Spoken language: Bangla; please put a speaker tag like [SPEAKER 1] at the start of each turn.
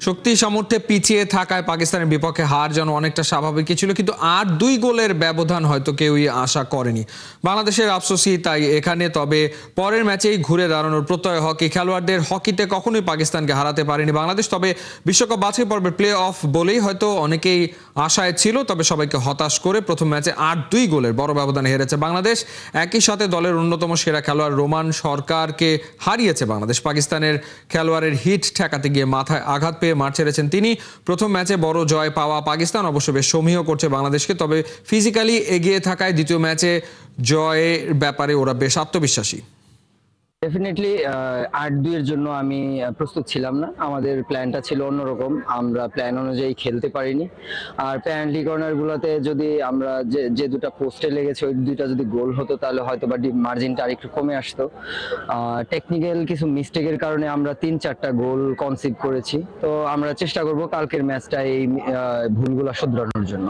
[SPEAKER 1] শক্তি সামর্থ্যে পিছিয়ে থাকায় পাকিস্তানের বিপক্ষে হার যেন অনেকটা স্বাভাবিকই ছিল, কিন্তু ৮-২ গোলের ব্যবধান হয়তো কেউই আশা করেনি। বাংলাদেশের আফসোসই তাই এখানে। তবে পরের ম্যাচেই ঘুরে দাঁড়ানোর প্রত্যয় হকি খেলোয়াড়দের। হকিতে কখনোই পাকিস্তানকে হারাতে পারেনি বাংলাদেশ। তবে বিশ্বকাপ বাছাই পর্বের প্লে অফ বলেই হয়তো অনেকেই আশায় ছিল, তবে সবাইকে হতাশ করে প্রথম ম্যাচে ৮-২ গোলের বড় ব্যবধানে হেরেছে বাংলাদেশ। একই সাথে দলের অন্যতম সেরা খেলোয়াড় রোমান সরকারকে হারিয়েছে বাংলাদেশ। পাকিস্তানের খেলোয়াড়ের হিট ঠেকাতে গিয়ে মাথায় আঘাত পেয়ে মাঠ ছেড়েছেন তিনি। প্রথম ম্যাচে বড় জয় পাওয়া পাকিস্তান অবশ্য বেশ সমীহ করছে বাংলাদেশকে, তবে ফিজিক্যালি এগিয়ে থাকায় দ্বিতীয় ম্যাচে জয়ের ব্যাপারে ওরা বেশ আত্মবিশ্বাসী।
[SPEAKER 2] ডেফিনেটলি ৮-২ এর জন্য আমি প্রস্তুত ছিলাম না। আমাদের প্ল্যানটা ছিল অন্যরকম, আমরা প্ল্যান অনুযায়ী খেলতে পারিনি। আর পেনাল্টি কর্নারগুলোতে যদি আমরা যে দুটো পোস্টে লেগেছে ওই দুইটা যদি গোল হতো তাহলে হয়তো বা মার্জিনটা আরেকটু কমে আসতো। টেকনিক্যাল কিছু মিস্টেকের কারণে আমরা ৩-৪টা গোল কনসিভ করেছি। তো আমরা চেষ্টা করব কালকের ম্যাচটা এই ভুলগুলো শুধরানোর জন্য।